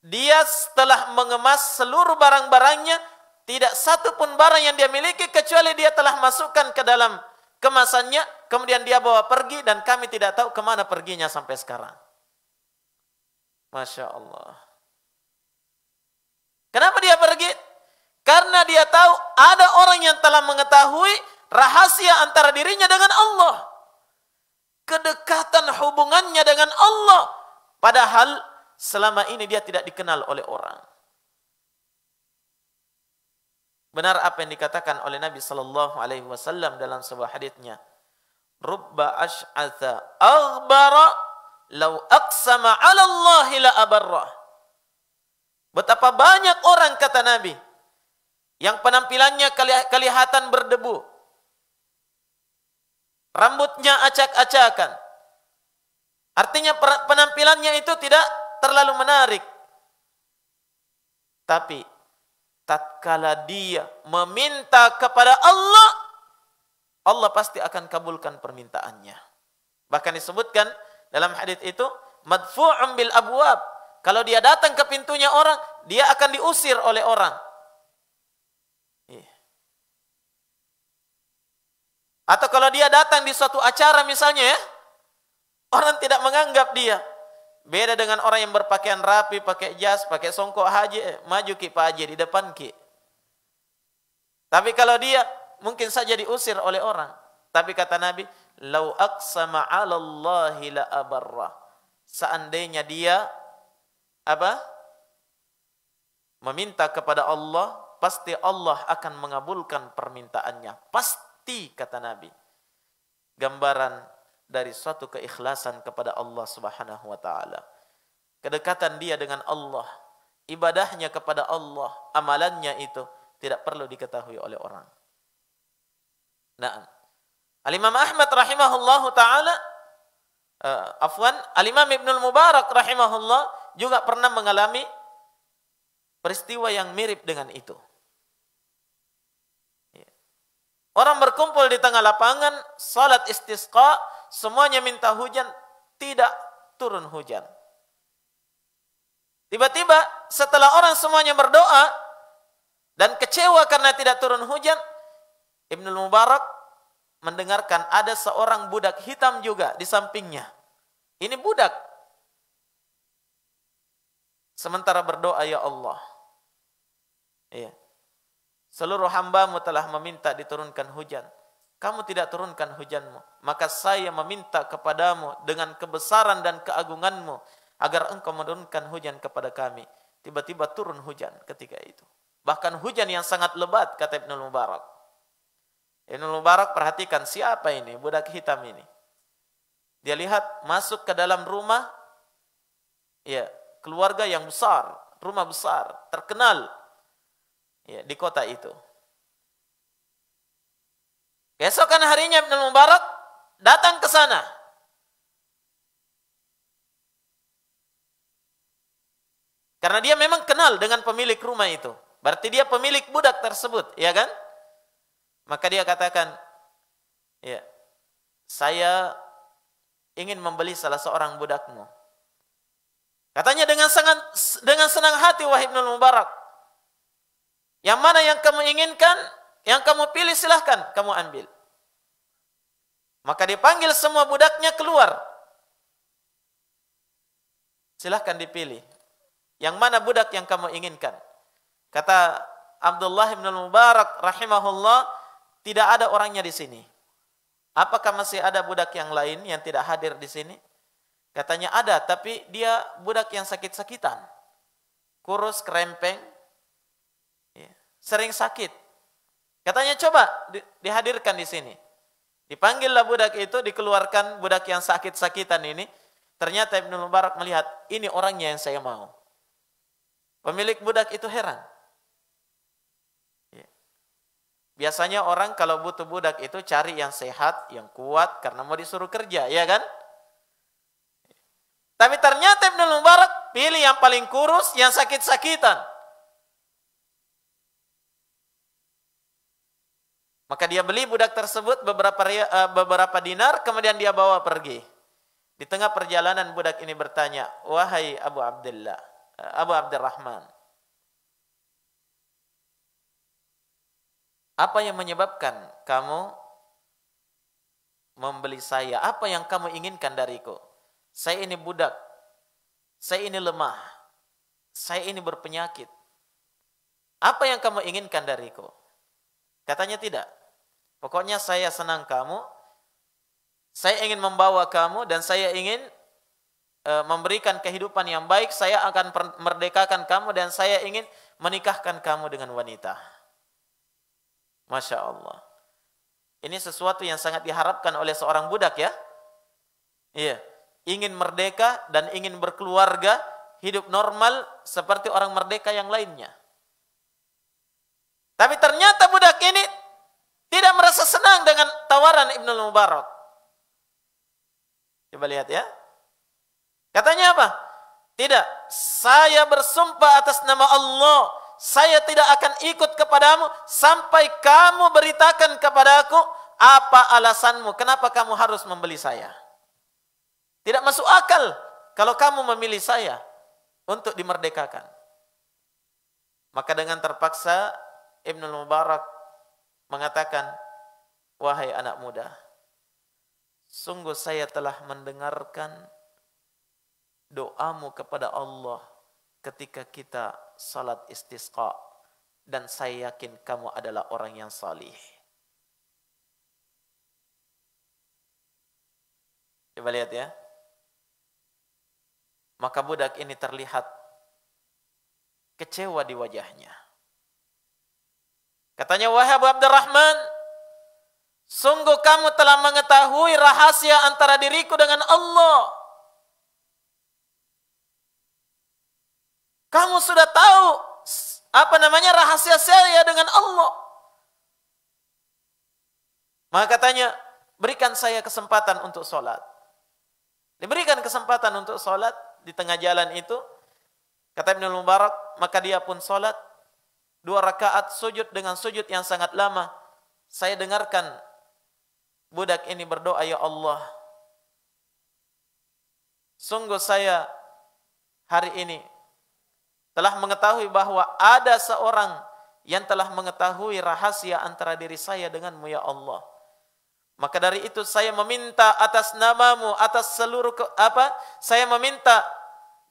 dia setelah mengemas seluruh barang-barangnya, tidak satu pun barang yang dia miliki kecuali dia telah masukkan ke dalam kemasannya, kemudian dia bawa pergi dan kami tidak tahu kemana perginya sampai sekarang. Masya Allah. Kenapa dia pergi? Karena dia tahu ada orang yang telah mengetahui rahasia antara dirinya dengan Allah. Kedekatan hubungannya dengan Allah. Padahal selama ini dia tidak dikenal oleh orang. Benar apa yang dikatakan oleh Nabi sallallahu alaihi wasallam dalam sebuah haditsnya. Rubba ash'atha aghbara law aqsama 'ala Allah la abarrah. Betapa banyak orang, kata Nabi, yang penampilannya kelihatan berdebu. Rambutnya acak-acakan. Artinya penampilannya itu tidak terlalu menarik. Tapi tatkala dia meminta kepada Allah, Allah pasti akan kabulkan permintaannya. Bahkan disebutkan dalam hadits itu, madfu'un bil abwab. Kalau dia datang ke pintunya orang, dia akan diusir oleh orang. Atau kalau dia datang di suatu acara misalnya ya, orang tidak menganggap dia. Beda dengan orang yang berpakaian rapi, pakai jas, pakai songkok haji, maju ki Pak Haji di depan ki. Tapi kalau dia mungkin saja diusir oleh orang. Tapi kata Nabi, lau aqsama 'ala Allahi la abarra. Seandainya dia meminta kepada Allah, pasti Allah akan mengabulkan permintaannya. Pasti, kata Nabi. Gambaran dari suatu keikhlasan kepada Allah Subhanahu wa taala. Kedekatan dia dengan Allah, ibadahnya kepada Allah, amalannya itu tidak perlu diketahui oleh orang. Nah, Al-Imam Ahmad rahimahullahu taala, Al-Imam Ibnul Mubarak rahimahullah juga pernah mengalami peristiwa yang mirip dengan itu. Orang berkumpul di tengah lapangan, salat istisqa, semuanya minta hujan, tidak turun hujan. Tiba-tiba setelah orang semuanya berdoa dan kecewa karena tidak turun hujan, Ibnul Mubarak mendengarkan ada seorang budak hitam juga di sampingnya. Ini budak. Sementara berdoa, ya Allah, iya, seluruh hambamu telah meminta diturunkan hujan. Kamu tidak turunkan hujanmu. Maka saya meminta kepadamu dengan kebesaran dan keagunganmu agar engkau menurunkan hujan kepada kami. Tiba-tiba turun hujan ketika itu. Bahkan hujan yang sangat lebat, kata Ibnul Mubarak. Ibnul Mubarak perhatikan siapa ini, budak hitam ini. Dia lihat masuk ke dalam rumah, ya, keluarga yang besar, rumah besar, terkenal, ya, di kota itu. Keesokan harinya Ibnul Mubarak datang ke sana. Karena dia memang kenal dengan pemilik rumah itu. Berarti dia pemilik budak tersebut, ya kan? Maka dia katakan, ya, saya ingin membeli salah seorang budakmu. Katanya dengan senang hati, wahai Ibnul Mubarak, yang mana yang kamu inginkan, yang kamu pilih silahkan kamu ambil. Maka dipanggil semua budaknya keluar. Silahkan dipilih. Yang mana budak yang kamu inginkan? Kata Abdullah bin Mubarak rahimahullah, tidak ada orangnya di sini. Apakah masih ada budak yang lain yang tidak hadir di sini? Katanya ada, tapi dia budak yang sakit-sakitan. Kurus, kerempeng, ya, sering sakit. Katanya coba dihadirkan di sini. Dipanggillah budak itu, dikeluarkan budak yang sakit-sakitan ini. Ternyata Ibnu Mubarak melihat, ini orangnya yang saya mau. Pemilik budak itu heran. Ya. Biasanya orang kalau butuh budak itu cari yang sehat, yang kuat, karena mau disuruh kerja, ya kan? Tapi ternyata Ibnu Mubarak pilih yang paling kurus, yang sakit-sakitan. Maka dia beli budak tersebut beberapa dinar, kemudian dia bawa pergi. Di tengah perjalanan budak ini bertanya, wahai Abu Abdurrahman, apa yang menyebabkan kamu membeli saya? Apa yang kamu inginkan dariku? Saya ini budak, saya ini lemah, saya ini berpenyakit. Apa yang kamu inginkan dariku? Katanya tidak. Pokoknya saya senang kamu, saya ingin membawa kamu, dan saya ingin memberikan kehidupan yang baik, saya akan merdekakan kamu, dan saya ingin menikahkan kamu dengan wanita. Masya Allah. Ini sesuatu yang sangat diharapkan oleh seorang budak, ya. Iya. Ingin merdeka dan ingin berkeluarga, hidup normal seperti orang merdeka yang lainnya. Tapi ternyata budak ini tidak merasa senang dengan tawaran Ibnul Mubarak. Coba lihat, ya. Katanya apa? Tidak, saya bersumpah atas nama Allah, saya tidak akan ikut kepadamu sampai kamu beritakan kepadaku apa alasanmu, kenapa kamu harus membeli saya. Tidak masuk akal kalau kamu memilih saya untuk dimerdekakan. Maka dengan terpaksa Ibnul Mubarak mengatakan, wahai anak muda, sungguh saya telah mendengarkan doamu kepada Allah ketika kita salat istisqa, dan saya yakin kamu adalah orang yang salih. Coba lihat, ya. Maka budak ini terlihat kecewa di wajahnya. Katanya, wahai Abu Abdurrahman, sungguh kamu telah mengetahui rahasia antara diriku dengan Allah. Kamu sudah tahu rahasia saya dengan Allah. Maka katanya, berikan saya kesempatan untuk sholat. Diberikan kesempatan untuk sholat di tengah jalan itu. Kata Ibnul Mubarak, maka dia pun sholat 2 rakaat sujud dengan sujud yang sangat lama. Saya dengarkan budak ini berdoa, ya Allah, sungguh saya hari ini telah mengetahui bahwa ada seorang yang telah mengetahui rahasia antara diri saya denganmu ya Allah. Maka dari itu saya meminta atas namamu, atas seluruh saya meminta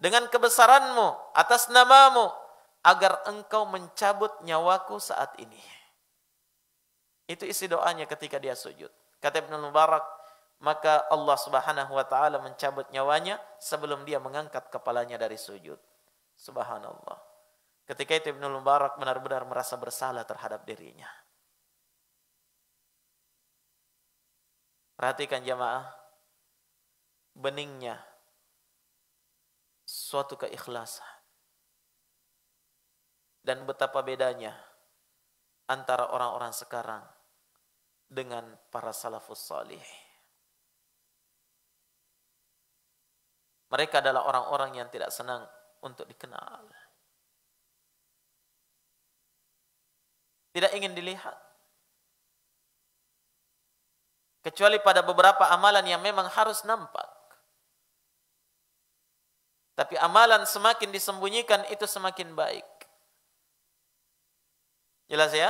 dengan kebesaranmu, atas namamu, agar engkau mencabut nyawaku saat ini. Itu isi doanya ketika dia sujud. Kata Ibnu Mubarak, maka Allah Subhanahu wa taala mencabut nyawanya sebelum dia mengangkat kepalanya dari sujud. Subhanallah. Ketika itu Ibnu Mubarak benar-benar merasa bersalah terhadap dirinya. Perhatikan jamaah, beningnya suatu keikhlasan dan betapa bedanya antara orang-orang sekarang dengan para salafus salih. Mereka adalah orang-orang yang tidak senang untuk dikenal, tidak ingin dilihat, kecuali pada beberapa amalan yang memang harus nampak. Tapi amalan semakin disembunyikan itu semakin baik. Jelas ya?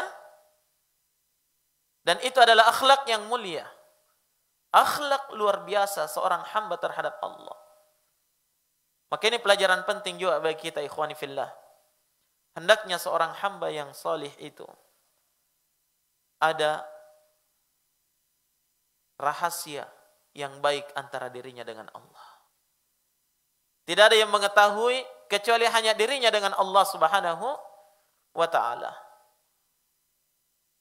Dan itu adalah akhlak yang mulia. Akhlak luar biasa seorang hamba terhadap Allah. Maka ini pelajaran penting juga bagi kita ikhwani fillah. Hendaknya seorang hamba yang salih itu ada rahasia yang baik antara dirinya dengan Allah. Tidak ada yang mengetahui kecuali hanya dirinya dengan Allah Subhanahu wa taala.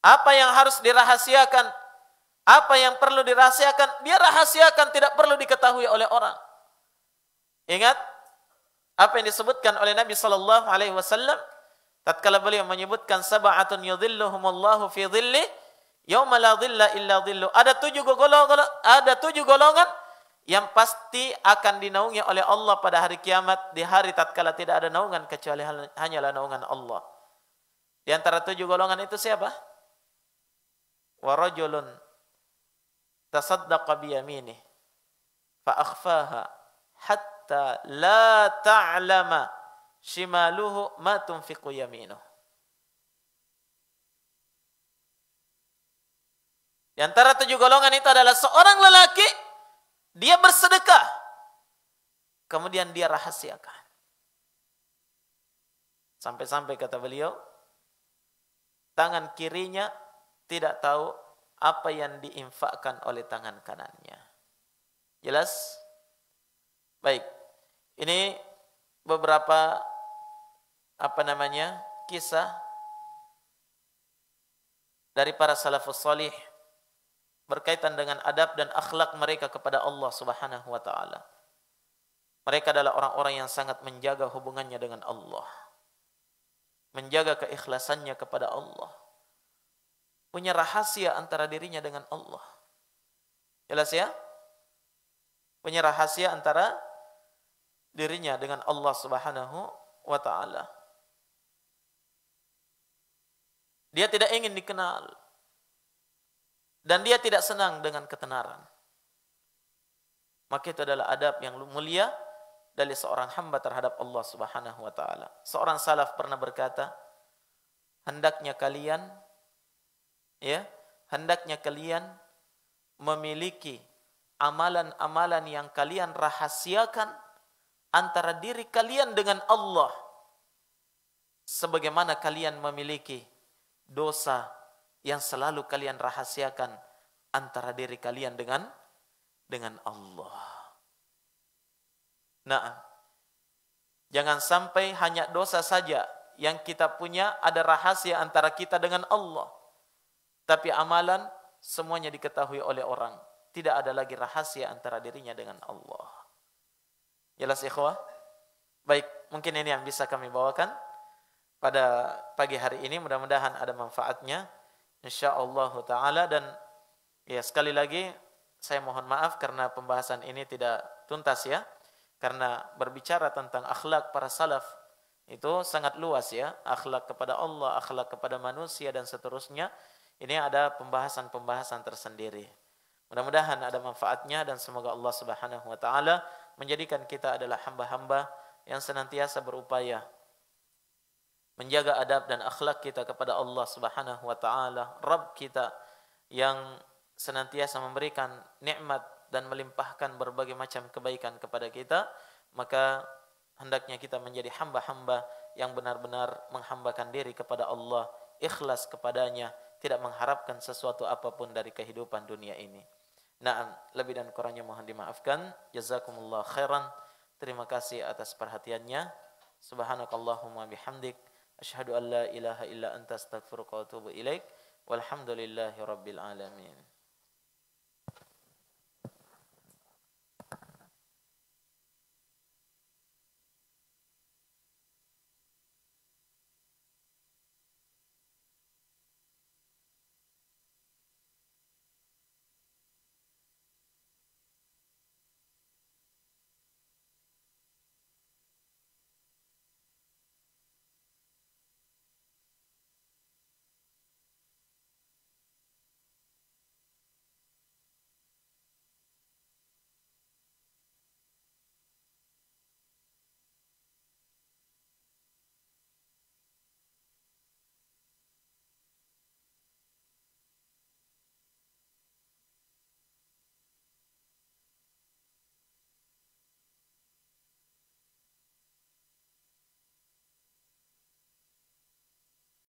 Apa yang harus dirahasiakan, apa yang perlu dirahasiakan, dia rahasiakan, tidak perlu diketahui oleh orang. Ingat apa yang disebutkan oleh Nabi sallallahu alaihi wasallam tatkala beliau menyebutkan sab'atun yudhilluhumullahu fi dhilli yauma la dhilla illa dhillu. Ada 7 golongan yang pasti akan dinaungi oleh Allah pada hari kiamat, di hari tatkala tidak ada naungan kecuali hanyalah naungan Allah. Di antara 7 golongan itu siapa? Wa rajulun tasaddaqa bi yaminih fa akhfaha hatta la ta'lama shimaluhu ma tunfiqu yaminuh. Di antara 7 golongan itu adalah seorang lelaki, dia bersedekah, kemudian dia rahasiakan. Sampai-sampai kata beliau, tangan kirinya tidak tahu apa yang diinfakkan oleh tangan kanannya. Jelas? Baik. Ini beberapa kisah dari para salafus salih berkaitan dengan adab dan akhlak mereka kepada Allah Subhanahu wa taala. Mereka adalah orang-orang yang sangat menjaga hubungannya dengan Allah, menjaga keikhlasannya kepada Allah, punya rahasia antara dirinya dengan Allah. Jelas ya? Punya rahasia antara dirinya dengan Allah Subhanahu wa taala. Dia tidak ingin dikenal dan dia tidak senang dengan ketenaran. Maka itu adalah adab yang mulia dari seorang hamba terhadap Allah Subhanahu wa taala. Seorang salaf pernah berkata, hendaknya kalian memiliki amalan-amalan yang kalian rahasiakan antara diri kalian dengan Allah, sebagaimana kalian memiliki dosa yang selalu kalian rahasiakan antara diri kalian dengan Allah. Nah, jangan sampai hanya dosa saja yang kita punya ada rahasia antara kita dengan Allah, tapi amalan semuanya diketahui oleh orang, tidak ada lagi rahasia antara dirinya dengan Allah. Jelas ikhwah? Baik, mungkin ini yang bisa kami bawakan pada pagi hari ini. Mudah-mudahan ada manfaatnya insyaallah taala. Dan ya, sekali lagi saya mohon maaf karena pembahasan ini tidak tuntas ya, karena berbicara tentang akhlak para salaf itu sangat luas ya, akhlak kepada Allah, akhlak kepada manusia dan seterusnya. Ini ada pembahasan-pembahasan tersendiri. Mudah-mudahan ada manfaatnya dan semoga Allah Subhanahu wa taala menjadikan kita adalah hamba-hamba yang senantiasa berupaya menjaga adab dan akhlak kita kepada Allah Subhanahu wa taala, Rabb kita yang senantiasa memberikan nikmat dan melimpahkan berbagai macam kebaikan kepada kita, maka hendaknya kita menjadi hamba-hamba yang benar-benar menghambakan diri kepada Allah, ikhlas kepadanya, tidak mengharapkan sesuatu apapun dari kehidupan dunia ini. Nah, lebih dan kurangnya mohon dimaafkan. Jazakumullah khairan. Terima kasih atas perhatiannya. Subhanakallahumma bihamdik, asyhadu an la ilaha illa anta astaghfiruka wa atubu ilaik. Walhamdulillahi rabbil alamin.